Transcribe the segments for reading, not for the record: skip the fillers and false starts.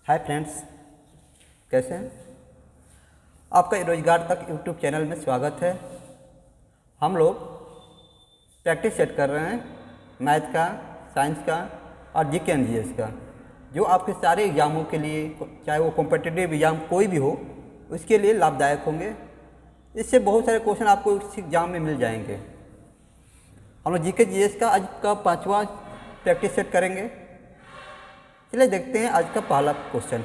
Hi friends, कैसे हैं? आपका रोजगार तक यूट्यूब चैनल में स्वागत है। हम लोग प्रैक्टिस सेट कर रहे हैं मैथ का, साइंस का और जीके एंड जीएस का, जो आपके सारे एग्ज़ामों के लिए, चाहे वो कॉम्पिटिटिव एग्ज़ाम कोई भी हो, उसके लिए लाभदायक होंगे। इससे बहुत सारे क्वेश्चन आपको इस एग्ज़ाम में मिल जाएंगे। हम लोग जीके जीएस का आज का 5वां प्रैक्टिस सेट करेंगे। चलिए देखते हैं आज का पहला क्वेश्चन।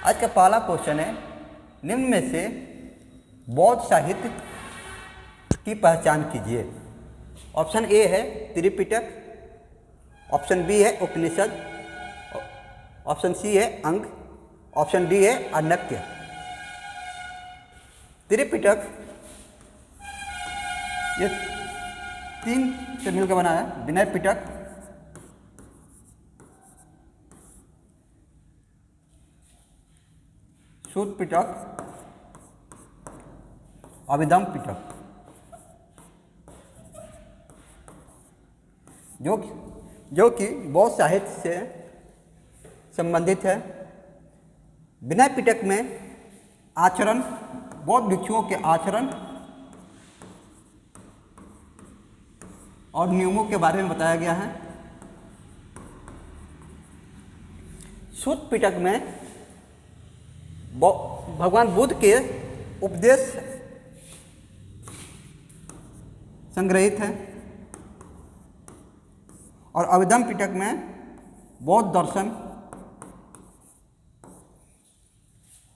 आज का पहला क्वेश्चन है, निम्न में से बौद्ध साहित्य की पहचान कीजिए। ऑप्शन ए है त्रिपिटक, ऑप्शन बी है उपनिषद, ऑप्शन सी है अंग, ऑप्शन डी है अनक्य। त्रिपिटक ये 3 से मिलकर बना है। विनय पिटक, सूत पिटक, अभिधम पिटक, जो कि बौद्ध साहित्य से संबंधित है। विनय पिटक में आचरण, बौद्ध भिक्षुओं के आचरण और नियमों के बारे में बताया गया है। सूत पिटक में भगवान बुद्ध के उपदेश संग्रहित है। और अभिधम पिटक में बौद्ध दर्शन,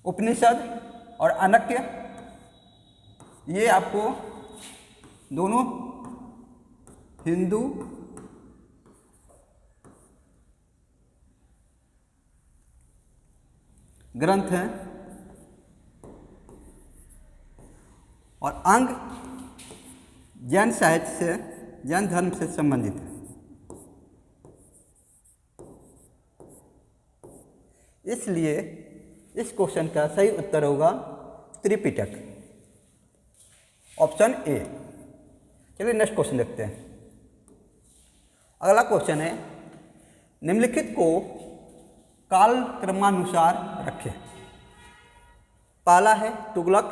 उपनिषद और अनक्य, ये आपको दोनों हिंदू ग्रंथ हैं। और अंग जैन साहित्य से, जैन धर्म से संबंधित है। इसलिए इस क्वेश्चन का सही उत्तर होगा त्रिपिटक, ऑप्शन ए। चलिए नेक्स्ट क्वेश्चन देखते हैं। अगला क्वेश्चन है, निम्नलिखित को काल क्रमानुसार रखें। पहला है तुगलक,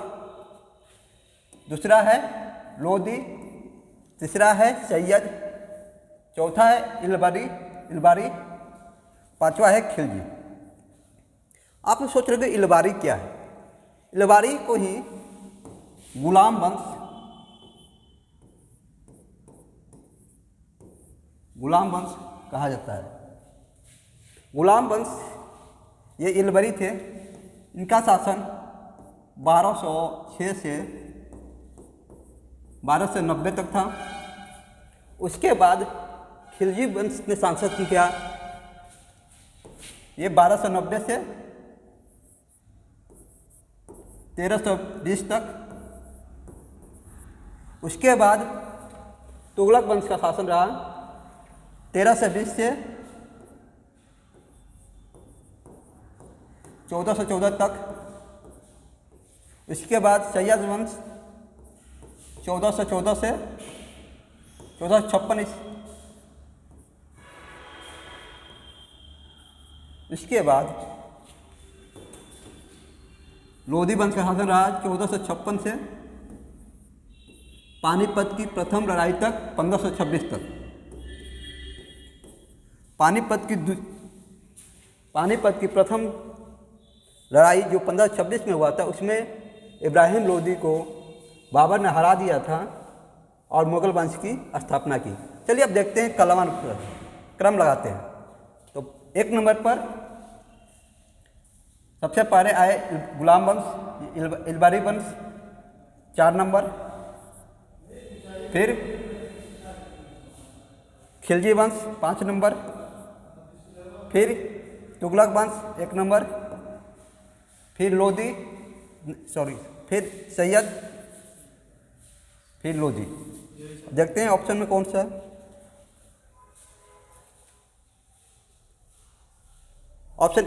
दूसरा है लोदी, तीसरा है सैयद, चौथा है इलबारी, पांचवा है खिलजी। आप लोग सोच रहे थे इलबारी क्या है? इलबारी को ही गुलाम वंश कहा जाता है। गुलाम वंश ये इलबरी थे। इनका शासन 1206 से 1290 तक था। उसके बाद खिलजी वंश ने शासन किया, ये 1290 से 1320 तक। उसके बाद तुगलक वंश का शासन रहा 1320 से 1414 तक। इसके बाद सैयद वंश 1414 से 1456। इसके बाद लोधी वंश का शासन रहा 1456 से पानीपत की प्रथम लड़ाई तक, 1526 तक। पानीपत की प्रथम लड़ाई जो 1526 में हुआ था, उसमें इब्राहिम लोदी को बाबर ने हरा दिया था और मुगल वंश की स्थापना की। चलिए अब देखते हैं क्रम लगाते हैं। तो 1 नंबर पर सबसे पहले आए गुलाम वंश, इलबारी वंश 4 नंबर, फिर खिलजी वंश 5 नंबर, फिर तुगलक वंश 1 नंबर, फिर फिर सैयद, फिर लोधी। देखते हैं ऑप्शन में कौन सा है। ऑप्शन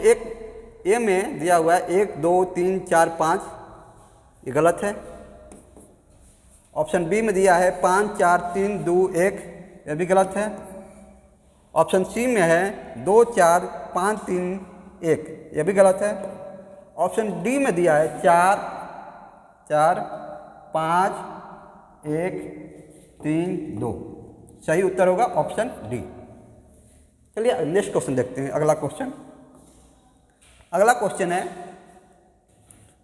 ए में दिया हुआ है 1 2 3 4 5, ये गलत है। ऑप्शन बी में दिया है 5 4 3 2 1, यह भी गलत है। ऑप्शन सी में है 2 4 5 3 1, यह भी गलत है। ऑप्शन डी में दिया है 4 4 5 1 3 2, सही उत्तर होगा ऑप्शन डी। चलिए नेक्स्ट क्वेश्चन देखते हैं। अगला क्वेश्चन है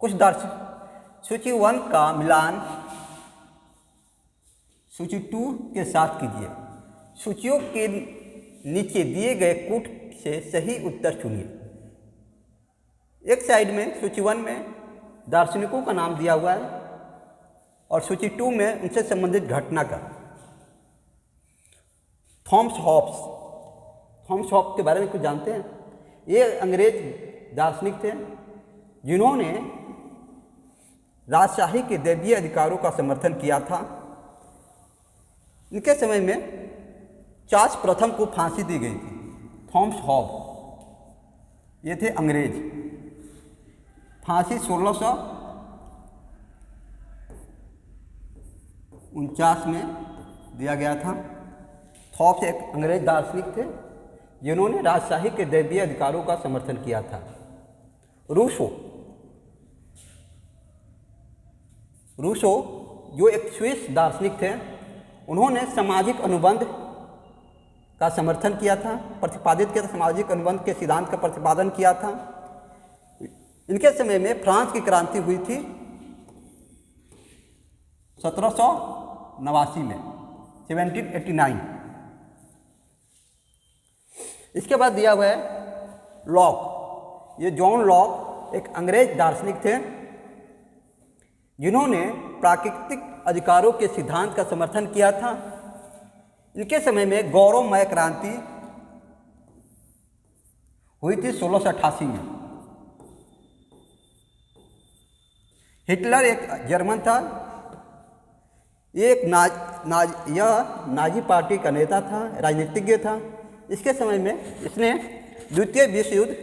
कुछ दार्शनिक सूची 1 का मिलान सूची 2 के साथ कीजिए। सूचियों के नीचे दिए गए कूट से सही उत्तर चुनिए। एक साइड में सूची 1 में दार्शनिकों का नाम दिया हुआ है और सूची 2 में उनसे संबंधित घटना का। थॉमस हॉब्स के बारे में कुछ जानते हैं? ये अंग्रेज दार्शनिक थे जिन्होंने राजशाही के दैवीय अधिकारों का समर्थन किया था। इनके समय में चार्ल्स प्रथम को फांसी दी गई थी। थॉमस हॉब्स ये थे अंग्रेज। फांसी 1649 में दिया गया था। थॉमस एक अंग्रेज दार्शनिक थे जिन्होंने राजशाही के दैवीय अधिकारों का समर्थन किया था। रूसो जो एक स्विस दार्शनिक थे, उन्होंने सामाजिक अनुबंध का समर्थन किया था, प्रतिपादित किया था, सामाजिक अनुबंध के सिद्धांत का प्रतिपादन किया था। इनके समय में फ्रांस की क्रांति हुई थी 1789 में, 1789। इसके बाद दिया हुआ है लॉक। ये जॉन लॉक एक अंग्रेज दार्शनिक थे जिन्होंने प्राकृतिक अधिकारों के सिद्धांत का समर्थन किया था। इनके समय में गौरवमय क्रांति हुई थी 1688 में। हिटलर एक जर्मन था। एक यह नाजी पार्टी का नेता था, राजनीतिज्ञ था। इसके समय में इसने द्वितीय विश्व युद्ध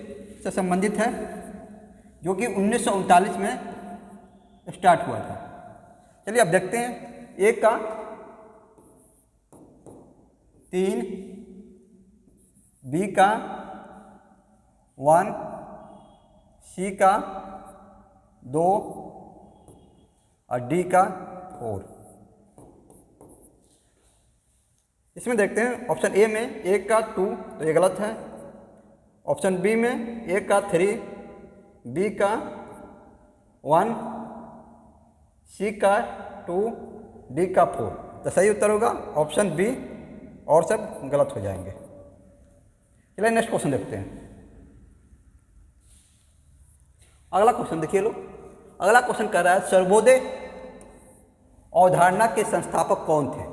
से संबंधित है जो कि 1939 में स्टार्ट हुआ था। चलिए अब देखते हैं। ए का 3, बी का 1, सी का 2 और डी का 4। इसमें देखते हैं ऑप्शन ए में 1 का 2, तो ये गलत है। ऑप्शन बी में 1 का 3, बी का 1, सी का 2, डी का 4, तो सही उत्तर होगा ऑप्शन बी, और सब गलत हो जाएंगे। चलिए नेक्स्ट क्वेश्चन देखते हैं। अगला क्वेश्चन देखिए लोग। अगला क्वेश्चन कह रहा है सर्वोदय अवधारणा के संस्थापक कौन थे?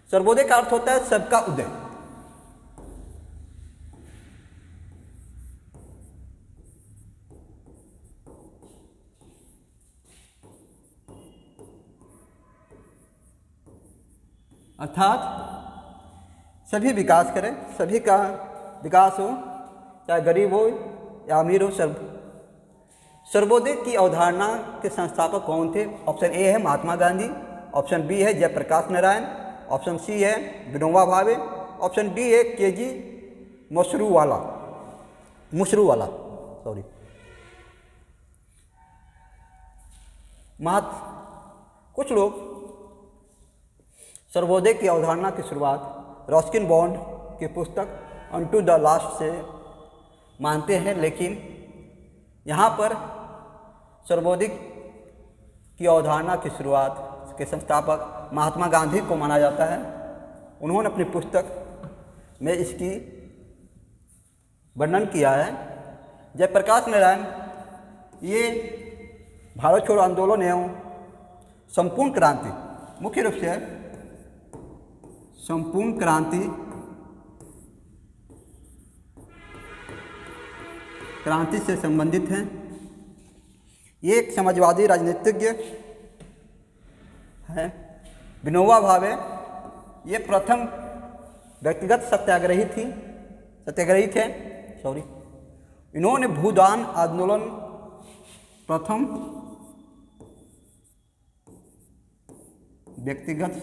सर्वोदय का अर्थ होता है सबका उदय। अर्थात सभी विकास करें, सभी का विकास हो, चाहे गरीब हो या अमीर हो, सर्वोदय की अवधारणा के संस्थापक कौन थे? ऑप्शन ए है महात्मा गांधी, ऑप्शन बी है जयप्रकाश नारायण, ऑप्शन सी है विनोबा भावे, ऑप्शन डी है केजी मशरूवाला। कुछ लोग सर्वोदय की अवधारणा की शुरुआत रस्किन बॉन्ड की पुस्तक अनटू द लास्ट से मानते हैं, लेकिन यहाँ पर सर्वोदय की अवधारणा की शुरुआत के संस्थापक महात्मा गांधी को माना जाता है। उन्होंने अपनी पुस्तक में इसकी वर्णन किया है। जयप्रकाश नारायण ये भारत छोड़ो आंदोलन एवं संपूर्ण क्रांति, मुख्य रूप से संपूर्ण क्रांति से संबंधित हैं। ये एक समाजवादी राजनीतिज्ञ है। विनोबा भावे ये प्रथम व्यक्तिगत सत्याग्रही थे। इन्होंने भूदान आंदोलन प्रथम व्यक्तिगत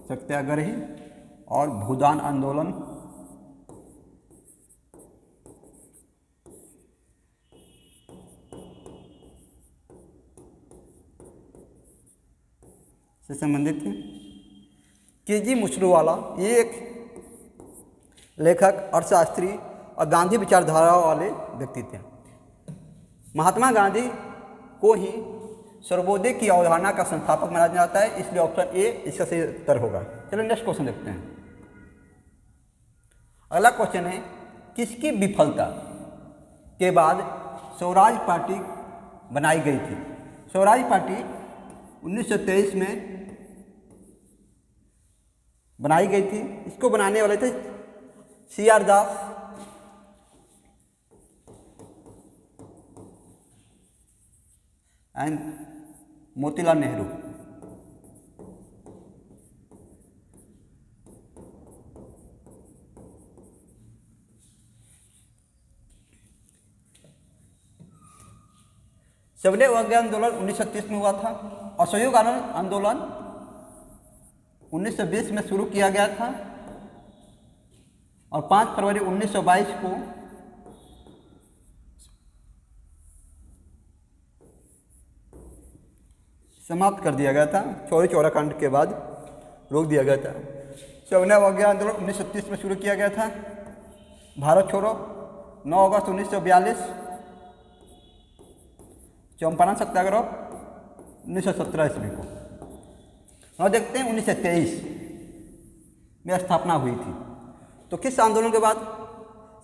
सत्याग्रही और भूदान आंदोलन से संबंधित थे। के.जी. मुसलूवाला ये एक लेखक, अर्थशास्त्री और गांधी विचारधारा वाले व्यक्ति थे। महात्मा गांधी को ही सर्वोदय की अवधारणा का संस्थापक माना जाता है, इसलिए ऑप्शन ए इसका सही उत्तर होगा। चलो नेक्स्ट क्वेश्चन देखते हैं। अगला क्वेश्चन है, किसकी विफलता के बाद स्वराज पार्टी बनाई गई थी? स्वराज पार्टी 1923 में बनाई गई थी। इसको बनाने वाले थे C.R. Das and Motilal Nehru. सबले अवज्ञा आंदोलन 1936 में हुआ था। असहयोग आंदोलन 1920 में शुरू किया गया था और 5 फरवरी 1922 को समाप्त कर दिया गया था। चौरी चौरा कांड के बाद रोक दिया गया था। सबले अवज्ञा आंदोलन 1936 में शुरू किया गया था। भारत छोड़ो 9 अगस्त 1942। चंपारण सत्याग्रह 1917 ईस्वी को। और देखते हैं 1923 में स्थापना हुई थी। तो किस आंदोलन के बाद?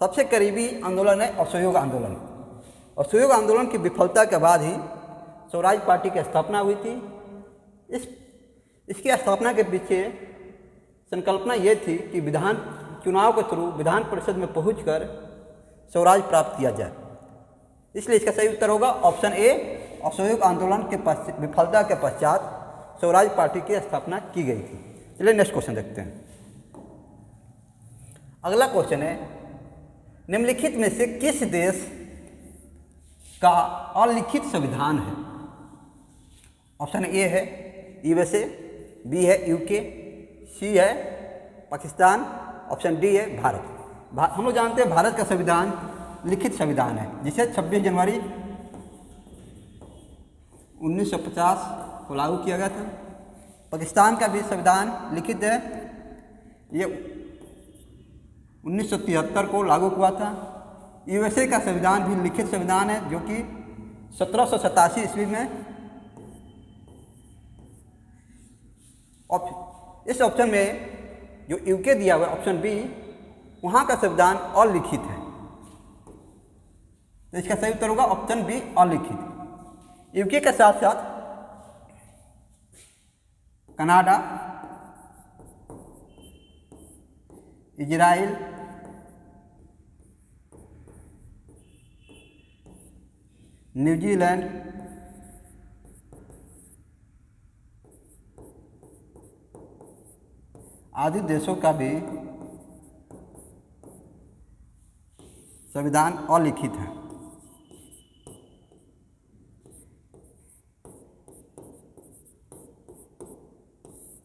सबसे करीबी आंदोलन है असहयोग आंदोलन। असहयोग आंदोलन की विफलता के बाद ही स्वराज पार्टी की स्थापना हुई थी। इसकी स्थापना के पीछे संकल्पना ये थी कि विधान चुनाव के थ्रू विधान परिषद में पहुंचकर स्वराज प्राप्त किया जाए। इसलिए इसका सही उत्तर होगा ऑप्शन ए। असहयोग आंदोलन के विफलता के पश्चात स्वराज पार्टी की स्थापना की गई थी। चलिए नेक्स्ट क्वेश्चन देखते हैं। अगला क्वेश्चन है, निम्नलिखित में से किस देश का अलिखित संविधान है? ऑप्शन ए है USA, बी है UK, सी है पाकिस्तान, ऑप्शन डी है भारत। हम लोग जानते हैं भारत का संविधान लिखित संविधान है, जिसे 26 जनवरी 1950 को लागू किया गया था। पाकिस्तान का भी संविधान लिखित है, ये 1973 को लागू हुआ था। USA का संविधान भी लिखित संविधान है, जो कि 1787 ईस्वी में। इस ऑप्शन में जो UK दिया हुआ ऑप्शन बी, वहाँ का संविधान अलिखित है, तो इसका सही उत्तर होगा ऑप्शन बी अलिखित। UK के साथ साथ कनाडा, इजराइल, न्यूजीलैंड, आदि देशों का भी संविधान अलिखित है।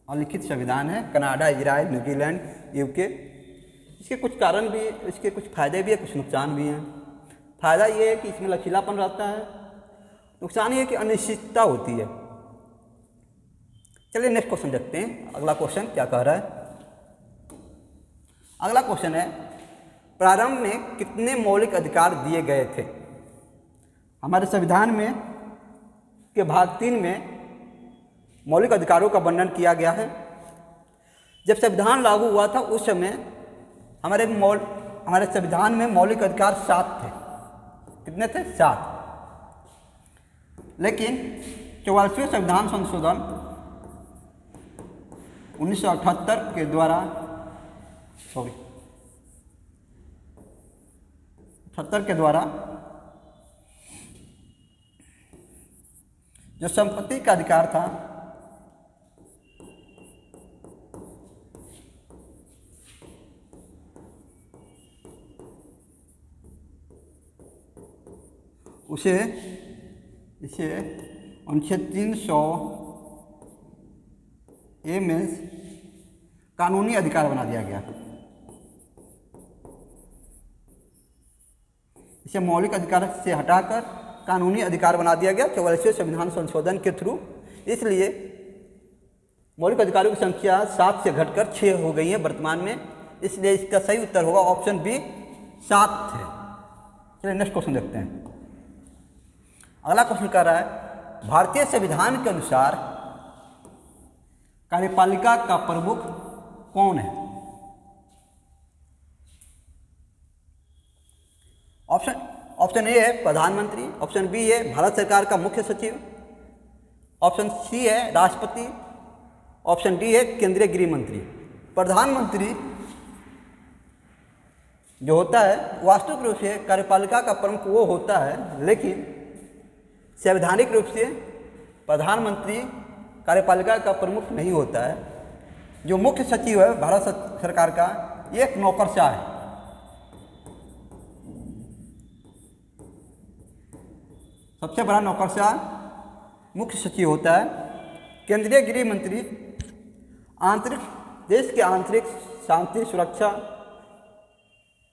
अलिखित संविधान है कनाडा, इजराइल, न्यूजीलैंड, UK। इसके कुछ कारण भी, इसके कुछ फायदे भी है, कुछ नुकसान भी हैं। फायदा ये है कि इसमें लचीलापन रहता है, नुकसान ये है कि अनिश्चितता होती है। चलिए नेक्स्ट क्वेश्चन देखते हैं। अगला क्वेश्चन क्या कह रहा है? अगला क्वेश्चन है, प्रारंभ में कितने मौलिक अधिकार दिए गए थे? हमारे संविधान में के भाग 3 में मौलिक अधिकारों का वर्णन किया गया है। जब संविधान लागू हुआ था उस समय हमारे संविधान में मौलिक अधिकार 7 थे। कितने थे? 7। लेकिन 44वें संविधान संशोधन 1978 के द्वारा 78 के द्वारा जो संपत्ति का अधिकार था इसे अनुच्छेद 300A में कानूनी अधिकार बना दिया गया। इसे मौलिक अधिकार से हटाकर कानूनी अधिकार बना दिया गया 44वें संविधान संशोधन के थ्रू। इसलिए मौलिक अधिकारों की संख्या 7 से घटकर 6 हो गई है वर्तमान में। इसलिए इसका सही उत्तर होगा ऑप्शन बी 7 है। चलिए नेक्स्ट क्वेश्चन देखते हैं। अगला क्वेश्चन कह रहा है भारतीय संविधान के अनुसार कार्यपालिका का प्रमुख कौन है? ऑप्शन ए है प्रधानमंत्री, ऑप्शन बी है भारत सरकार का मुख्य सचिव, ऑप्शन सी है राष्ट्रपति, ऑप्शन डी है केंद्रीय गृह मंत्री। प्रधानमंत्री जो होता है वास्तविक रूप से कार्यपालिका का प्रमुख वो होता है, लेकिन संवैधानिक रूप से प्रधानमंत्री कार्यपालिका का प्रमुख नहीं होता है। जो मुख्य सचिव है भारत सरकार का, ये एक नौकरशाह है। सबसे बड़ा नौकरशाह मुख्य सचिव होता है। केंद्रीय गृह मंत्री देश के आंतरिक शांति सुरक्षा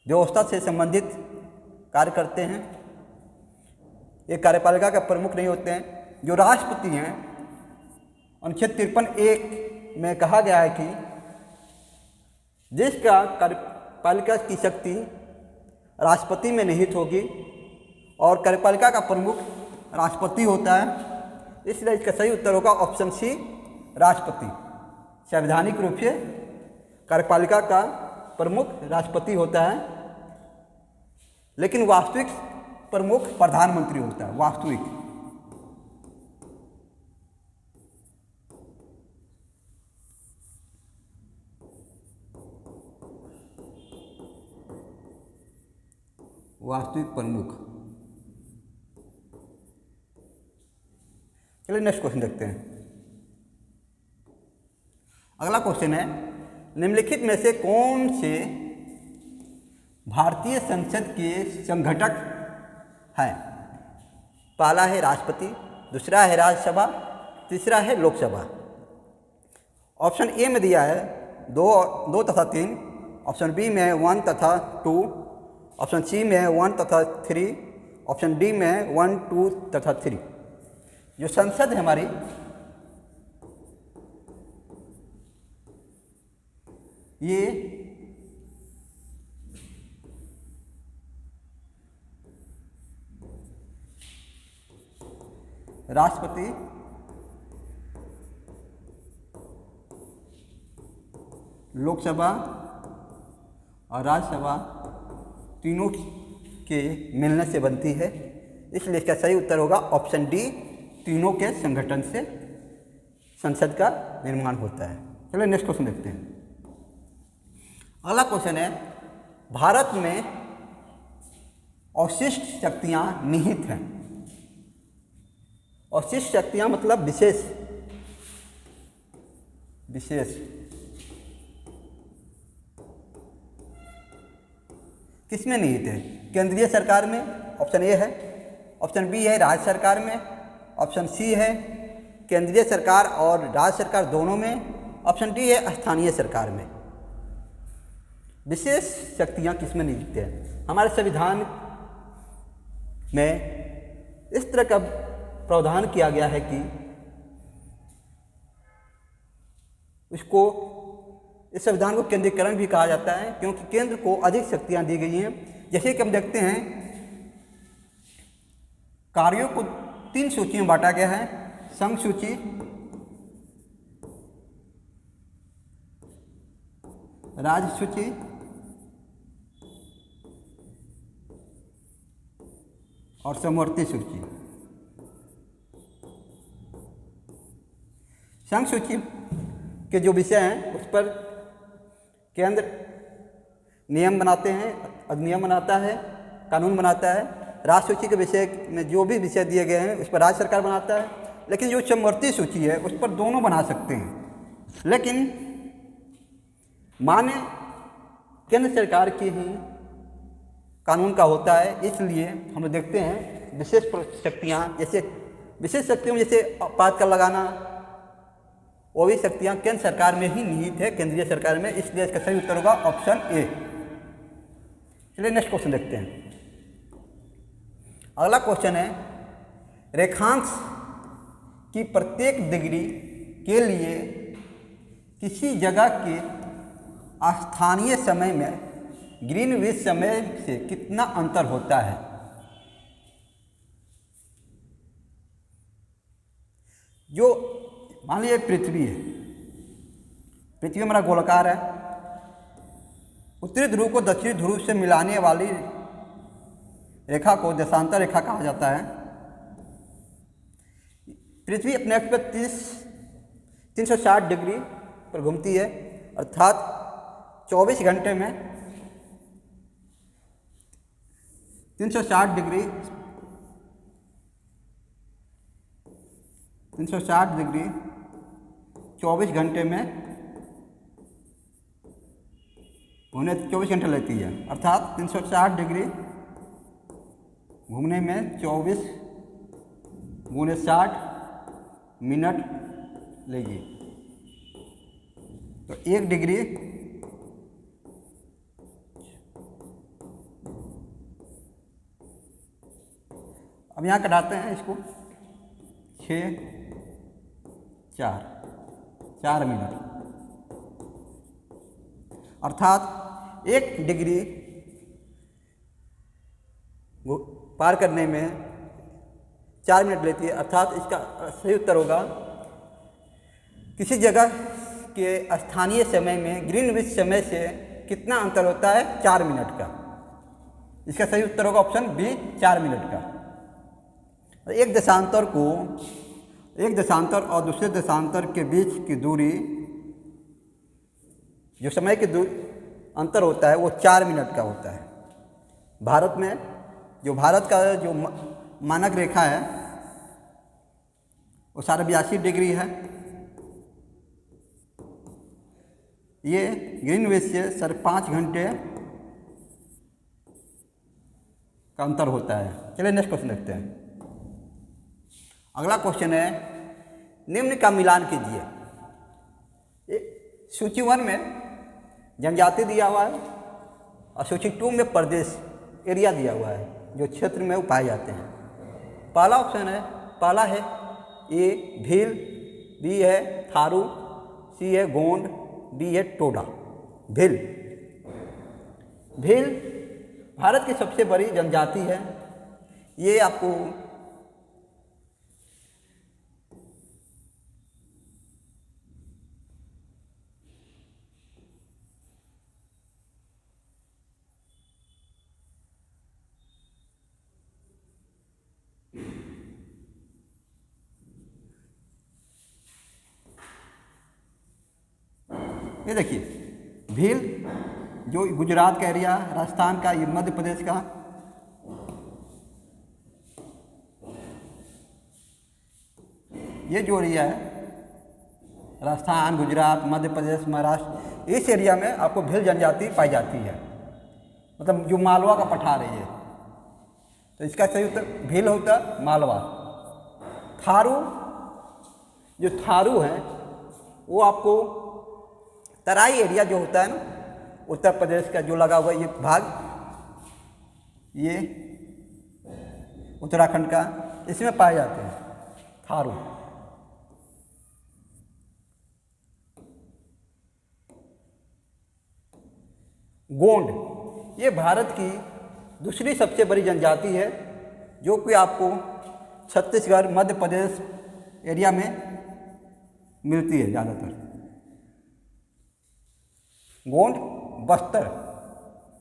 व्यवस्था से संबंधित कार्य करते हैं। ये कार्यपालिका के प्रमुख नहीं होते हैं। जो राष्ट्रपति हैं, अनुच्छेद 53(1) में कहा गया है कि देश का कार्यपालिका की शक्ति राष्ट्रपति में निहित होगी और कार्यपालिका का प्रमुख राष्ट्रपति होता है। इसलिए इसका सही उत्तर होगा ऑप्शन सी राष्ट्रपति। संवैधानिक रूप से कार्यपालिका का प्रमुख राष्ट्रपति होता है, लेकिन वास्तविक प्रमुख प्रधानमंत्री होता है। वास्तविक प्रमुख। चलिए नेक्स्ट क्वेश्चन देखते हैं। अगला क्वेश्चन है निम्नलिखित में से कौन से भारतीय संसद के संघटक हैं? पहला है राष्ट्रपति, दूसरा है राज्यसभा, तीसरा है लोकसभा। ऑप्शन ए में दिया है 2 तथा 3, ऑप्शन बी में 1 तथा 2, ऑप्शन सी में 1 तथा 3, ऑप्शन डी में 1, 2 तथा 3। जो संसद है हमारी, ये राष्ट्रपति, लोकसभा और राज्यसभा तीनों के मिलने से बनती है। इसलिए इसका सही उत्तर होगा ऑप्शन डी, तीनों के संगठन से संसद का निर्माण होता है। चलिए नेक्स्ट क्वेश्चन देखते हैं। अगला क्वेश्चन है भारत में अवशिष्ट शक्तियां निहित हैं। अवशिष्ट शक्तियां मतलब विशेष किसमें निहित है? केंद्रीय सरकार में, ऑप्शन ए है, ऑप्शन बी है राज्य सरकार में, ऑप्शन सी है केंद्रीय सरकार और राज्य सरकार दोनों में, ऑप्शन डी है स्थानीय सरकार में। विशेष शक्तियां किसमें निहित है? हमारे संविधान में इस तरह का प्रावधान किया गया है कि इस संविधान को केंद्रीकरण भी कहा जाता है, क्योंकि केंद्र को अधिक शक्तियां दी गई हैं। जैसे कि हम देखते हैं कार्यों को 3 सूचियों में बांटा गया है, संघ सूची, राज्य सूची और समवर्ती सूची। संघ सूची के जो विषय हैं उस पर केंद्र नियम बनाते हैं, अधिनियम बनाता है, कानून बनाता है। राज्य सूची के विषय में जो भी विषय दिए गए हैं उस पर राज्य सरकार बनाता है। लेकिन जो समवर्ती सूची है उस पर दोनों बना सकते हैं, लेकिन मान्य केंद्र सरकार की ही कानून का होता है। इसलिए हम लोग देखते हैं विशेष शक्तियाँ, जैसे विशेष शक्तियों में जैसे आपातकाल लगाना, वो भी शक्तियाँ केंद्र सरकार में ही निहित है, केंद्रीय सरकार में, इसलिए इसका सही उत्तर होगा ऑप्शन ए। चलिए नेक्स्ट क्वेश्चन देखते हैं। अगला क्वेश्चन है, रेखांश की प्रत्येक डिग्री के लिए किसी जगह के स्थानीय समय में ग्रीनविच समय से कितना अंतर होता है? जो मान लीजिए पृथ्वी है, पृथ्वी हमारा गोलाकार है, उत्तरी ध्रुव को दक्षिणी ध्रुव से मिलाने वाली रेखा को देशांतर रेखा कहा जाता है। पृथ्वी अपने अक्ष पर 360 डिग्री पर घूमती है, अर्थात 24 घंटे में 360 डिग्री 24 घंटे में घूमने 24 घंटे लेती है, अर्थात 360 डिग्री घूमने में 24 गुणे 60 मिनट लेगी। तो 1 डिग्री अब यहाँ कटाते हैं इसको, 6 4 मिनट, अर्थात 1 डिग्री पार करने में 4 मिनट लेती है, अर्थात इसका सही उत्तर होगा किसी जगह के स्थानीय समय में ग्रीनविच समय से कितना अंतर होता है? 4 मिनट का। इसका सही उत्तर होगा ऑप्शन बी, 4 मिनट का। एक देशांतर और दूसरे देशांतर के बीच की दूरी, जो समय की अंतर होता है वो 4 मिनट का होता है। भारत में भारत का जो मानक रेखा है वो 82 डिग्री है। ये ग्रीनविच से 5.5 घंटे का अंतर होता है। चलिए नेक्स्ट क्वेश्चन देखते हैं। अगला क्वेश्चन है, निम्न का मिलान कीजिए। सूची 1 में जनजाति दिया हुआ है और सूची 2 में प्रदेश एरिया दिया हुआ है, जो क्षेत्र में वो पाए जाते हैं। पहला ऑप्शन है, पहला है ए भील, बी है थारू, सी है गोंड, डी है टोडा। भील भारत की सबसे बड़ी जनजाति है। ये आपको ये देखिए, भील जो गुजरात का एरिया, राजस्थान का, ये मध्य प्रदेश का, ये जो एरिया है राजस्थान, गुजरात, मध्य प्रदेश, महाराष्ट्र, इस एरिया में आपको भील जनजाति पाई जाती है। मतलब जो मालवा का पठार है ये, तो इसका सही उत्तर भील होता है, मालवा। थारू, जो थारू है वो आपको तराई एरिया जो होता है ना, उत्तर प्रदेश का जो लगा हुआ ये भाग, ये उत्तराखंड का, इसमें पाए जाते हैं थारू। गोंड, ये भारत की दूसरी सबसे बड़ी जनजाति है, जो कि आपको छत्तीसगढ़, मध्य प्रदेश एरिया में मिलती है ज़्यादातर। गोंड बस्तर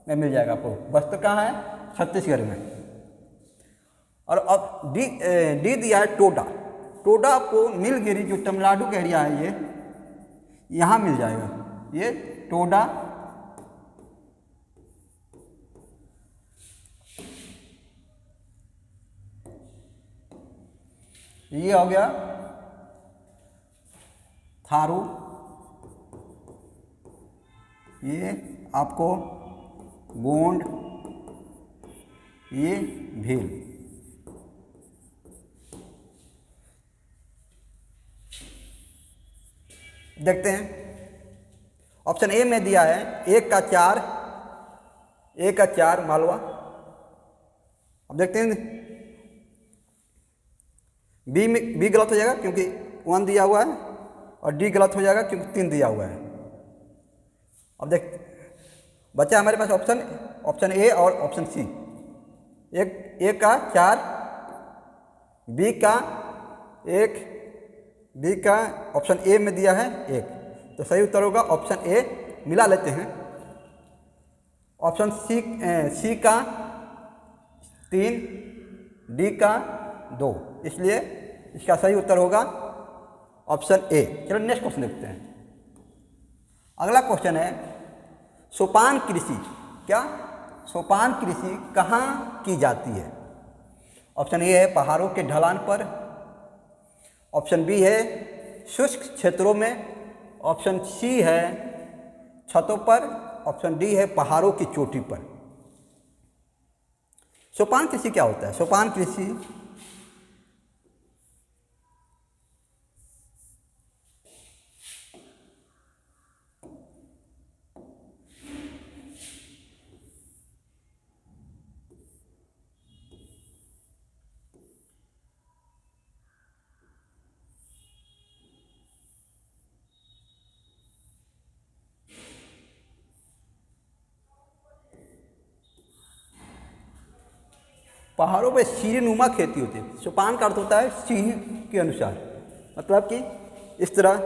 में मिल जाएगा आपको। बस्तर कहाँ है? छत्तीसगढ़ में। और अब डी दिया है टोडा। टोडा आपको नीलगिरी, जो तमिलनाडु का एरिया है, ये यहाँ मिल जाएगा। ये टोडा, ये हो गया थारू, ये आपको गोंड, ये भील। देखते हैं। ऑप्शन ए में दिया है 1 का 4 मालवा। अब देखते हैं बी गलत हो जाएगा क्योंकि 1 दिया हुआ है, और डी गलत हो जाएगा क्योंकि 3 दिया हुआ है। अब देख बचा हमारे पास ऑप्शन ए और ऑप्शन सी। ए का 4, बी का 1, बी का ऑप्शन ए में दिया है 1, तो सही उत्तर होगा ऑप्शन ए। मिला लेते हैं। ऑप्शन सी का 3, डी का 2, इसलिए इसका सही उत्तर होगा ऑप्शन ए। चलो नेक्स्ट क्वेश्चन देखते हैं। अगला क्वेश्चन है सोपान कृषि। क्या सोपान कृषि कहाँ की जाती है? ऑप्शन ए है पहाड़ों के ढलान पर, ऑप्शन बी है शुष्क क्षेत्रों में, ऑप्शन सी है छतों पर, ऑप्शन डी है पहाड़ों की चोटी पर। सोपान कृषि क्या होता है? सोपान कृषि पहाड़ों पे सीढ़ीनुमा खेती होती है। सोपान का अर्थ होता है सीढ़ी के अनुसार, मतलब कि इस तरह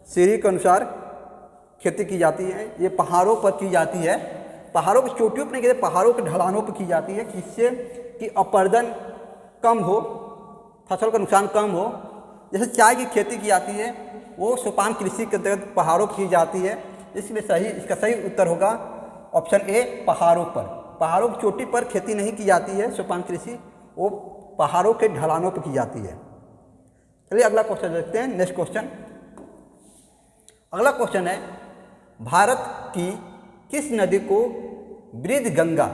सीढ़ी के अनुसार खेती की जाती है। ये पहाड़ों पर की जाती है, पहाड़ों की चोटियों पर नहीं कहते, पहाड़ों के ढलानों पर की जाती है, जिससे कि अपर्दन कम हो, फसल का नुकसान कम हो। जैसे चाय की खेती की जाती है वो सोपान कृषि के तहत पहाड़ों पर की जाती है, इसलिए इसका सही उत्तर होगा ऑप्शन ए पहाड़ों पर। पहाड़ों की चोटी पर खेती नहीं की जाती है सोपान कृषि, वो पहाड़ों के ढलानों पर की जाती है। चलिए अगला क्वेश्चन देखते हैं। नेक्स्ट क्वेश्चन, अगला क्वेश्चन है भारत की किस नदी को वृद्ध गंगा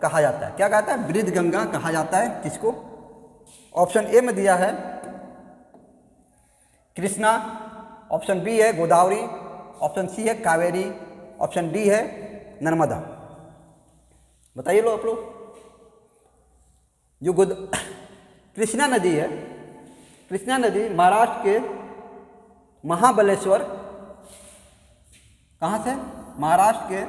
कहा जाता है? क्या कहता है? वृद्ध गंगा कहा जाता है किसको? ऑप्शन ए में दिया है कृष्णा, ऑप्शन बी है गोदावरी, ऑप्शन सी है कावेरी, ऑप्शन डी है नर्मदा। बताइए लो आप लोग। जो कृष्णा नदी है, कृष्णा नदी महाराष्ट्र के महाबलेश्वर, कहाँ से? महाराष्ट्र के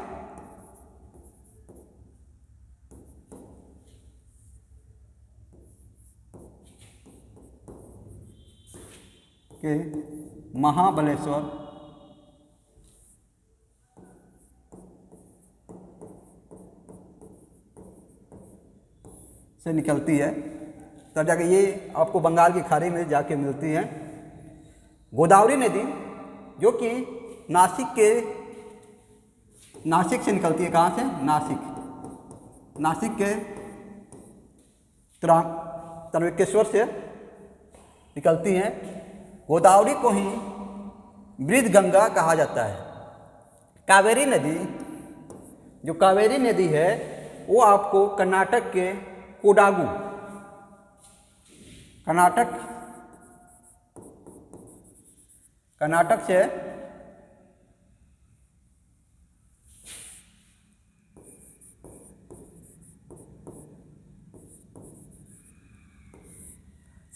महाबलेश्वर से निकलती है, तब जाके ये आपको बंगाल की खाड़ी में जाके मिलती है। गोदावरी नदी जो कि नासिक से निकलती है। कहाँ से? नासिक के त्र्यंबकेश्वर से निकलती हैं। गोदावरी को ही वृद्ध गंगा कहा जाता है। कावेरी नदी, जो कावेरी नदी है वो आपको कर्नाटक के कोडागु, कर्नाटक से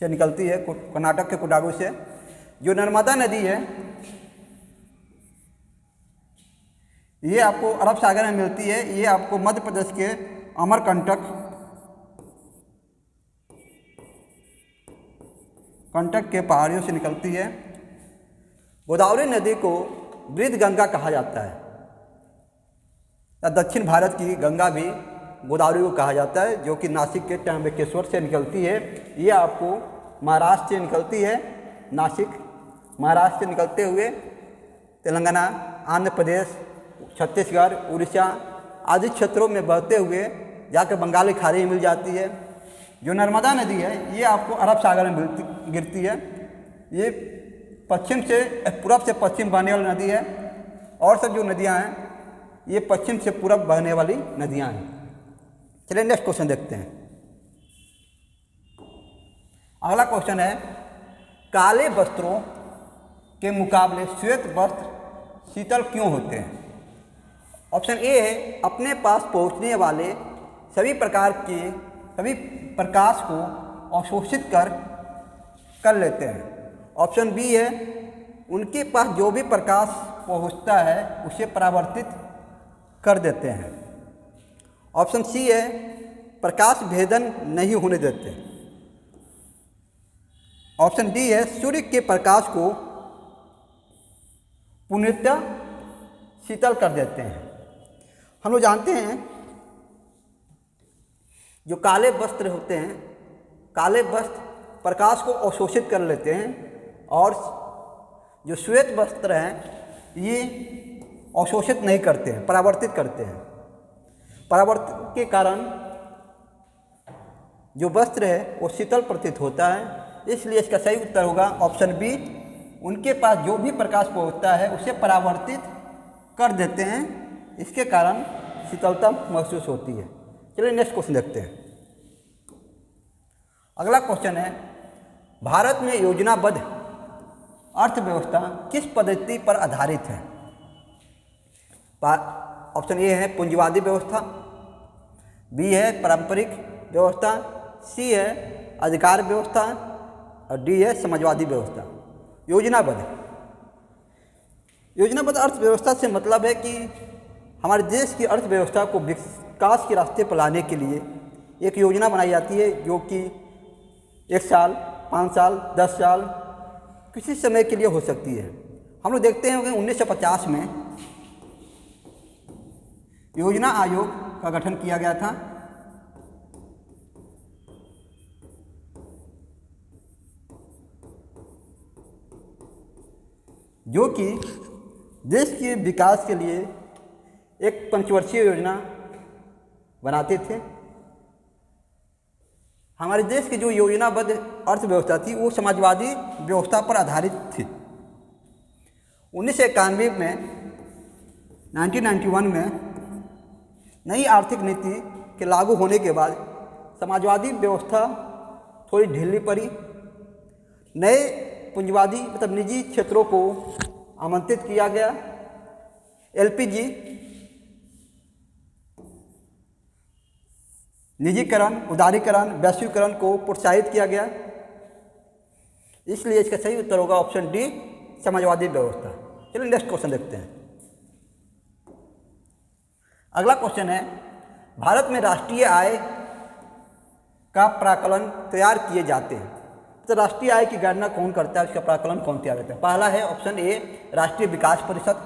निकलती है, कर्नाटक के कोडागु से। जो नर्मदा नदी है ये आपको अरब सागर में मिलती है। ये आपको मध्य प्रदेश के अमरकंटक के पहाड़ियों से निकलती है। गोदावरी नदी को वृद्ध गंगा कहा जाता है। दक्षिण भारत की गंगा भी गोदावरी को कहा जाता है, जो कि नासिक के त्र्यंबकेश्वर से निकलती है। ये आपको महाराष्ट्र से निकलती है, नासिक महाराष्ट्र से निकलते हुए तेलंगाना, आंध्र प्रदेश, छत्तीसगढ़, उड़ीसा आदि क्षेत्रों में बहते हुए जाकर बंगाल की खाड़ी में मिल जाती है। जो नर्मदा नदी है ये आपको अरब सागर में गिरती है। ये पश्चिम से पूरब से पश्चिम बहने वाली नदी है, और सब जो नदियां हैं ये पश्चिम से पूरब बहने वाली नदियां हैं। चलिए नेक्स्ट क्वेश्चन देखते हैं। अगला क्वेश्चन है काले वस्त्रों के मुकाबले श्वेत वस्त्र शीतल क्यों होते हैं? ऑप्शन ए है अपने पास पहुंचने वाले सभी प्रकाश को अवशोषित कर लेते हैं। ऑप्शन बी है उनके पास जो भी प्रकाश पहुंचता है उसे परावर्तित कर देते हैं। ऑप्शन सी है प्रकाश भेदन नहीं होने देते। ऑप्शन डी है सूर्य के प्रकाश को पूर्णतः शीतल कर देते हैं। हम लोग जानते हैं जो काले वस्त्र होते हैं, काले वस्त्र प्रकाश को अवशोषित कर लेते हैं और जो श्वेत वस्त्र हैं ये अवशोषित नहीं करते हैं, परावर्तित करते हैं। परावर्तन के कारण जो वस्त्र है वो शीतल प्रतीत होता है, इसलिए इसका सही उत्तर होगा ऑप्शन बी। उनके पास जो भी प्रकाश पहुंचता है उसे परावर्तित कर देते हैं, इसके कारण शीतलता महसूस होती है। चलिए नेक्स्ट क्वेश्चन देखते हैं। अगला क्वेश्चन है भारत में योजनाबद्ध अर्थव्यवस्था किस पद्धति पर आधारित है? ऑप्शन ए है पूंजीवादी व्यवस्था, बी है पारंपरिक व्यवस्था, सी है अधिकार व्यवस्था और डी है समाजवादी व्यवस्था। योजनाबद्ध अर्थव्यवस्था से मतलब है कि हमारे देश की अर्थव्यवस्था को विकास के रास्ते पर लाने के लिए एक योजना बनाई जाती है, जो कि 1 साल, 5 साल, 10 साल किसी समय के लिए हो सकती है। हम लोग देखते हैं कि 1950 में योजना आयोग का गठन किया गया था, जो कि देश के विकास के लिए एक पंचवर्षीय योजना बनाते थे। हमारे देश की जो योजनाबद्ध अर्थव्यवस्था थी वो समाजवादी व्यवस्था पर आधारित थी। 1991 में 1991 में नई आर्थिक नीति के लागू होने के बाद समाजवादी व्यवस्था थोड़ी ढीली पड़ी। नए पूंजीवादी मतलब निजी क्षेत्रों को आमंत्रित किया गया। एलपीजी, निजीकरण, उदारीकरण, वैश्वीकरण को प्रोत्साहित किया गया। इसलिए इसका सही उत्तर होगा ऑप्शन डी, समाजवादी व्यवस्था। चलिए नेक्स्ट क्वेश्चन देखते हैं। अगला क्वेश्चन है भारत में राष्ट्रीय आय का प्राकलन तैयार किए जाते हैं। तो राष्ट्रीय आय की गणना कौन करता है, उसका प्राकलन कौन तैयार करता है? पहला है ऑप्शन ए राष्ट्रीय विकास परिषद,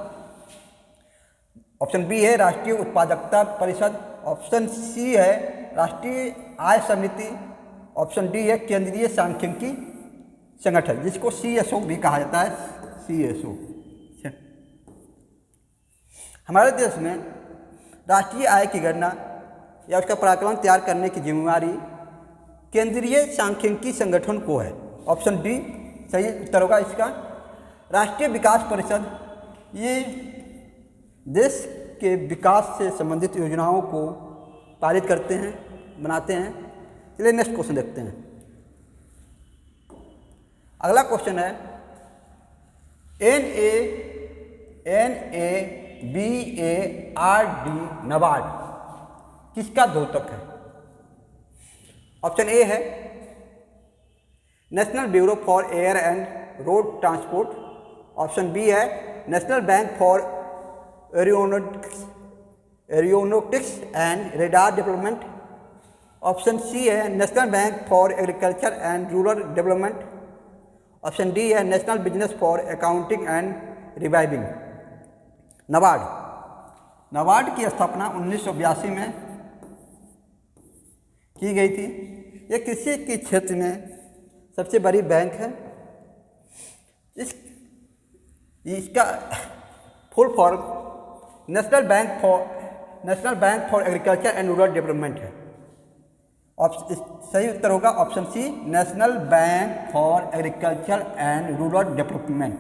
ऑप्शन बी है राष्ट्रीय उत्पादकता परिषद, ऑप्शन सी है राष्ट्रीय आय समिति, ऑप्शन डी है केंद्रीय सांख्यिकी संगठन, जिसको CSO भी कहा जाता है। CSO। हमारे देश में राष्ट्रीय आय की गणना या उसका प्राकलन तैयार करने की जिम्मेवारी केंद्रीय सांख्यिकी संगठन को है। ऑप्शन डी सही उत्तर होगा इसका। राष्ट्रीय विकास परिषद ये देश के विकास से संबंधित योजनाओं को पारित करते हैं, बनाते हैं। चलिए नेक्स्ट क्वेश्चन देखते हैं। अगला क्वेश्चन है NABARD नाबार्ड किसका द्योतक है? ऑप्शन ए है national bureau for air and road transport, option B है national bank for aeronautics and radar development, option C है national bank for agriculture and rural development, option D है national business for accounting and reviving. NABARD की स्थापना 1982 में की गई थी। ये कृषि के क्षेत्र में सबसे बड़ी बैंक है। इसका full form National bank for agriculture and rural Development है। सही उत्तर होगा option C, National bank for agriculture and rural Development,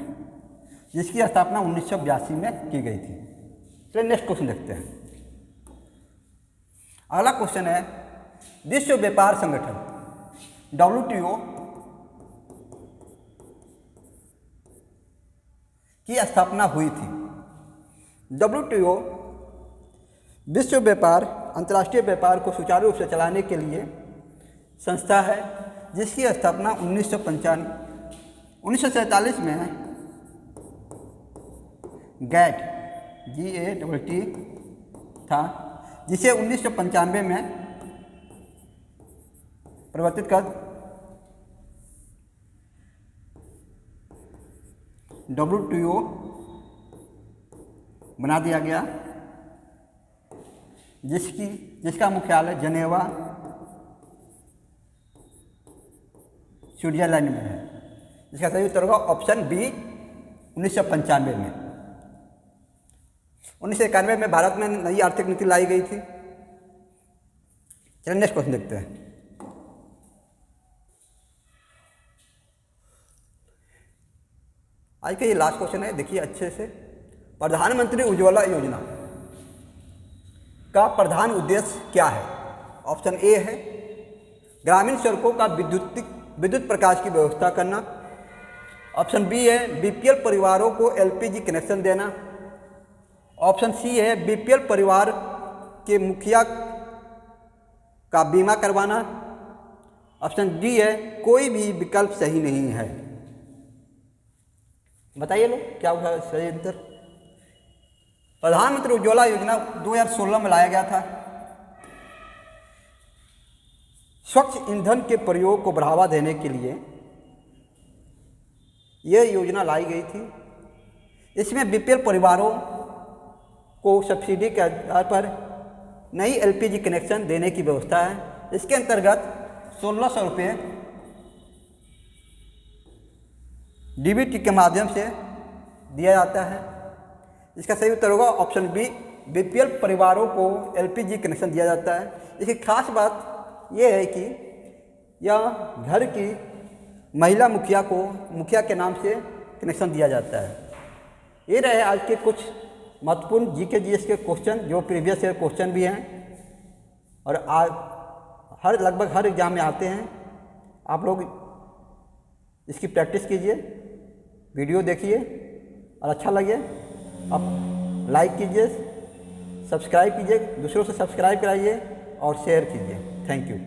जिसकी स्थापना 1982 में की गई थी। चलिए नेक्स्ट क्वेश्चन देखते हैं। अगला क्वेश्चन है विश्व व्यापार संगठन WTO की स्थापना हुई थी। WTO विश्व व्यापार अंतर्राष्ट्रीय व्यापार को सुचारू रूप से चलाने के लिए संस्था है, जिसकी स्थापना 1947 में GATT था, जिसे 1995 में परिवर्तित कर WTO बना दिया गया, जिसका मुख्यालय जनेवा स्विट्जरलैंड में है। जिसका सही उत्तर होगा ऑप्शन बी 1995 में। 1991 में भारत में नई आर्थिक नीति लाई गई थी। चलिए नेक्स्ट क्वेश्चन देखते हैं। आज का ये लास्ट क्वेश्चन है, देखिए अच्छे से। प्रधानमंत्री उज्ज्वला योजना का प्रधान उद्देश्य क्या है? ऑप्शन ए है ग्रामीण सड़कों का विद्युत प्रकाश की व्यवस्था करना। ऑप्शन बी है BPL परिवारों को LPG कनेक्शन देना। ऑप्शन सी है BPL परिवार के मुखिया का बीमा करवाना। ऑप्शन डी है कोई भी विकल्प सही नहीं है। बताइए लोग क्या होगा सही उत्तर। प्रधानमंत्री उज्ज्वला योजना 2016 में लाया गया था। स्वच्छ ईंधन के प्रयोग को बढ़ावा देने के लिए यह योजना लाई गई थी। इसमें BPL परिवारों को सब्सिडी के आधार पर नई LPG कनेक्शन देने की व्यवस्था है। इसके अंतर्गत 1600 रुपये DBT के माध्यम से दिया जाता है। इसका सही उत्तर होगा ऑप्शन बी BPL परिवारों को LPG कनेक्शन दिया जाता है। इसकी खास बात यह है कि यह घर की महिला मुखिया के नाम से कनेक्शन दिया जाता है। ये रहे आज के कुछ महत्वपूर्ण GK GS के क्वेश्चन, जो प्रीवियस ईयर क्वेश्चन भी हैं और लगभग हर एग्जाम में आते हैं। आप लोग इसकी प्रैक्टिस कीजिए, वीडियो देखिए और अच्छा लगे आप लाइक कीजिए, सब्सक्राइब कीजिए, दूसरों से सब्सक्राइब कराइए और शेयर कीजिए। Thank you.